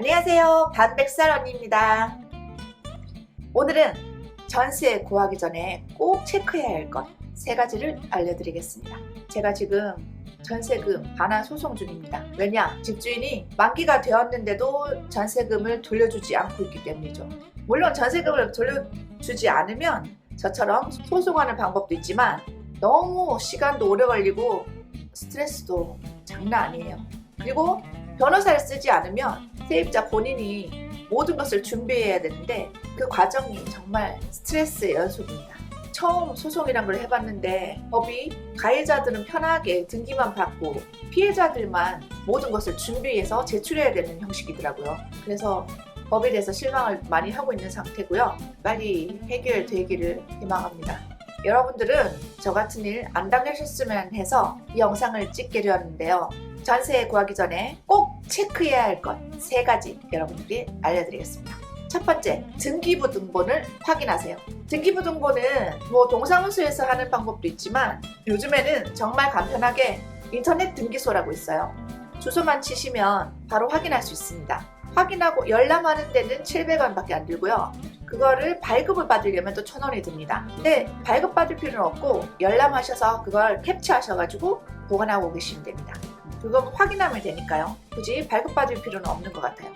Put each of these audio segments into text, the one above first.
안녕하세요. 반백살 언니입니다. 오늘은 전세 구하기 전에 꼭 체크해야 할 것 3가지를 알려드리겠습니다. 제가 지금 전세금 반환 소송 중입니다. 왜냐? 집주인이 만기가 되었는데도 전세금을 돌려주지 않고 있기 때문이죠. 물론 전세금을 돌려주지 않으면 저처럼 소송하는 방법도 있지만 너무 시간도 오래 걸리고 스트레스도 장난 아니에요. 그리고 변호사를 쓰지 않으면 세입자 본인이 모든 것을 준비해야 되는데 그 과정이 정말 스트레스의 연속입니다. 처음 소송이란 걸 해봤는데 법이 가해자들은 편하게 등기만 받고 피해자들만 모든 것을 준비해서 제출해야 되는 형식이더라고요. 그래서 법에 대해서 실망을 많이 하고 있는 상태고요. 빨리 해결되기를 희망합니다. 여러분들은 저 같은 일 안 당하셨으면 해서 이 영상을 찍게 되었는데요. 전세 구하기 전에 꼭 체크해야 할 것 3가지 여러분들께 알려드리겠습니다. 첫 번째, 등기부 등본을 확인하세요. 등기부 등본은 동사무소에서 하는 방법도 있지만 요즘에는 정말 간편하게 인터넷 등기소라고 있어요. 주소만 치시면 바로 확인할 수 있습니다. 확인하고 열람하는 데는 700원밖에 안 들고요. 그거를 발급을 받으려면 또 1,000원이 듭니다. 근데 발급 받을 필요는 없고 열람하셔서 그걸 캡처하셔가지고 보관하고 계시면 됩니다. 그거 확인하면 되니까요. 굳이 발급받을 필요는 없는 것 같아요.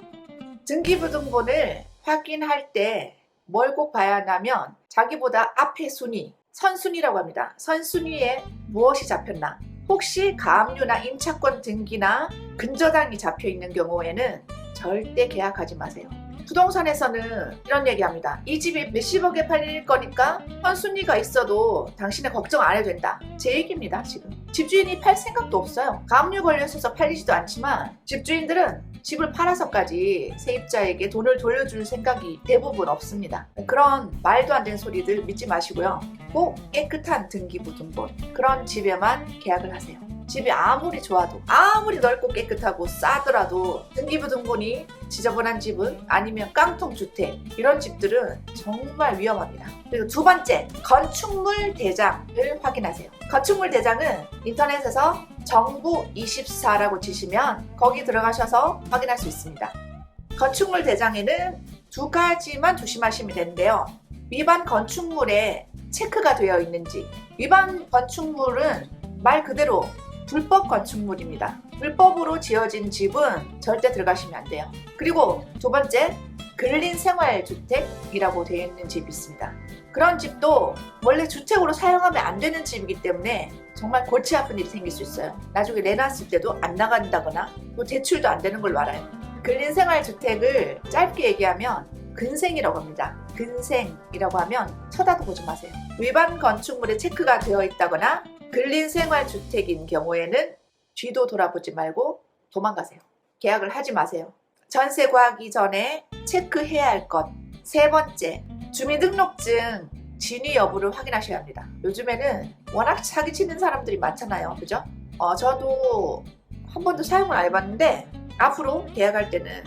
등기부 등본을 확인할 때 뭘 꼭 봐야 하냐면 자기보다 앞에 순위, 선순위라고 합니다. 선순위에 무엇이 잡혔나? 혹시 가압류나 임차권 등기나 근저당이 잡혀 있는 경우에는 절대 계약하지 마세요. 부동산에서는 이런 얘기합니다. 이 집이 몇십억에 팔릴 거니까 선순위가 있어도 당신은 걱정 안 해도 된다. 제 얘기입니다. 지금 집주인이 팔 생각도 없어요. 가압류 걸려 있어서 팔리지도 않지만 집주인들은 집을 팔아서까지 세입자에게 돈을 돌려줄 생각이 대부분 없습니다. 그런 말도 안 되는 소리들 믿지 마시고요. 꼭 깨끗한 등기부 등본 그런 집에만 계약을 하세요. 집이 아무리 좋아도 아무리 넓고 깨끗하고 싸더라도 등기부 등본이 지저분한 집은 아니면 깡통 주택 이런 집들은 정말 위험합니다. 그리고 두 번째, 건축물 대장을 확인하세요. 건축물 대장은 인터넷에서 정부24라고 치시면 거기 들어가셔서 확인할 수 있습니다. 건축물 대장에는 2가지만 조심하시면 되는데요. 위반 건축물에 체크가 되어 있는지. 위반 건축물은 말 그대로 불법 건축물입니다. 불법으로 지어진 집은 절대 들어가시면 안 돼요. 그리고 두 번째, 근린생활주택이라고 되어 있는 집이 있습니다. 그런 집도 원래 주택으로 사용하면 안 되는 집이기 때문에 정말 골치 아픈 일이 생길 수 있어요. 나중에 내놨을 때도 안 나간다거나 또 대출도 안 되는 걸로 알아요. 근린생활주택을 짧게 얘기하면 근생이라고 합니다. 근생이라고 하면 쳐다도 보지 마세요. 위반 건축물에 체크가 되어 있다거나 근린생활주택인 경우에는 뒤도 돌아보지 말고 도망가세요. 계약을 하지 마세요. 전세 구하기 전에 체크해야 할 것 3번째, 주민등록증 진위 여부를 확인하셔야 합니다. 요즘에는 워낙 사기치는 사람들이 많잖아요. 그죠? 저도 한 번도 사용을 안 해봤는데 앞으로 계약할 때는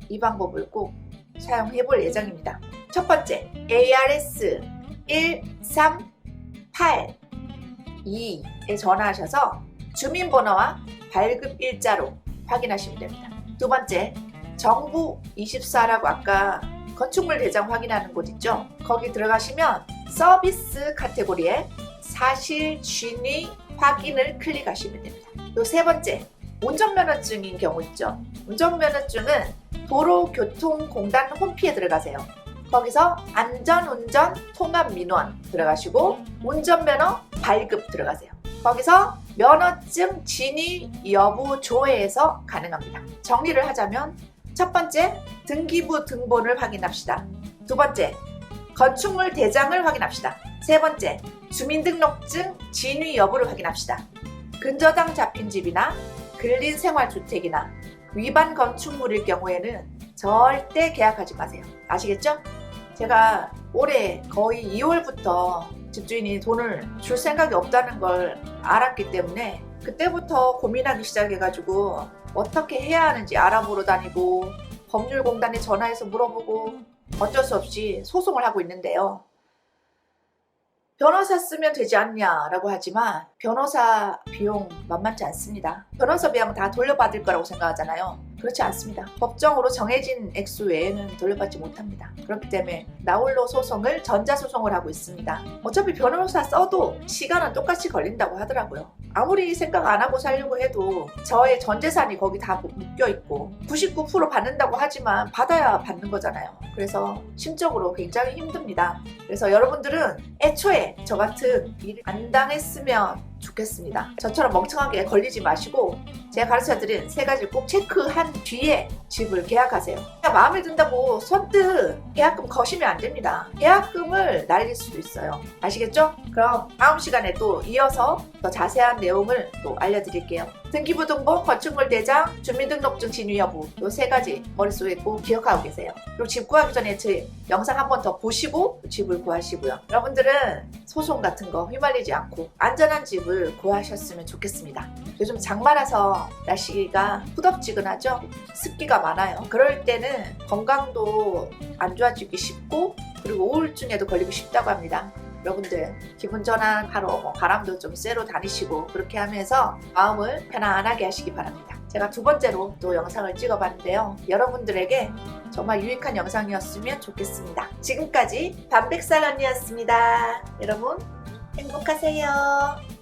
이 방법을 꼭 사용해 볼 예정입니다. 첫 번째, ARS 138 2에 전화하셔서 주민번호와 발급 일자로 확인하시면 됩니다. 두 번째, 정부24라고 아까 건축물 대장 확인하는 곳 있죠? 거기 들어가시면 서비스 카테고리에 사실 진위 확인을 클릭하시면 됩니다. 또 3번째, 운전면허증인 경우 있죠? 운전면허증은 도로교통공단 홈피에 들어가세요. 거기서 안전운전 통합민원 들어가시고 운전면허 발급 들어가세요. 거기서 면허증 진위 여부 조회에서 가능합니다. 정리를 하자면 첫 번째, 등기부 등본을 확인합시다. 두 번째, 건축물 대장을 확인합시다. 세 번째, 주민등록증 진위 여부를 확인합시다. 근저당 잡힌 집이나 근린생활주택이나 위반 건축물일 경우에는 절대 계약하지 마세요. 아시겠죠? 제가 올해 거의 2월부터 집주인이 돈을 줄 생각이 없다는 걸 알았기 때문에 그때부터 고민하기 시작해가지고 어떻게 해야 하는지 알아보러 다니고 법률공단에 전화해서 물어보고 어쩔 수 없이 소송을 하고 있는데요. 변호사 쓰면 되지 않냐라고 하지만 변호사 비용 만만치 않습니다. 변호사 비용 다 돌려받을 거라고 생각하잖아요. 그렇지 않습니다. 법정으로 정해진 액수 외에는 돌려받지 못합니다. 그렇기 때문에 나홀로 소송을 전자소송을 하고 있습니다. 어차피 변호사 써도 시간은 똑같이 걸린다고 하더라고요. 아무리 생각 안 하고 살려고 해도 저의 전 재산이 거기 다 묶여있고 99% 받는다고 하지만 받아야 받는 거잖아요. 그래서 심적으로 굉장히 힘듭니다. 그래서 여러분들은 애초에 저 같은 일을 안 당했으면 좋겠습니다. 저처럼 멍청하게 걸리지 마시고 제가 가르쳐드린 3가지 꼭 체크한 뒤에 집을 계약하세요. 그냥 마음에 든다고 선뜻 계약금 거시면 안 됩니다. 계약금을 날릴 수도 있어요. 아시겠죠? 그럼 다음 시간에 또 이어서 더 자세한 내용을 또 알려드릴게요. 등기부등본, 건축물 대장, 주민등록증 진위 여부 이 3가지 머릿속에 꼭 기억하고 계세요. 그리고 집 구하기 전에 제 영상 한 번 더 보시고 집을 구하시고요. 여러분들은 소송 같은 거 휘말리지 않고 안전한 집을 구하셨으면 좋겠습니다. 요즘 장마라서 날씨가 후덥지근하죠? 습기가 많아요. 그럴 때는 건강도 안 좋아지기 쉽고 그리고 우울증에도 걸리기 쉽다고 합니다. 여러분들 기분 전환하러 바람도 좀 쐬러 다니시고 그렇게 하면서 마음을 편안하게 하시기 바랍니다. 제가 2번째로 또 영상을 찍어봤는데요. 여러분들에게 정말 유익한 영상이었으면 좋겠습니다. 지금까지 반백살 언니였습니다. 여러분 행복하세요.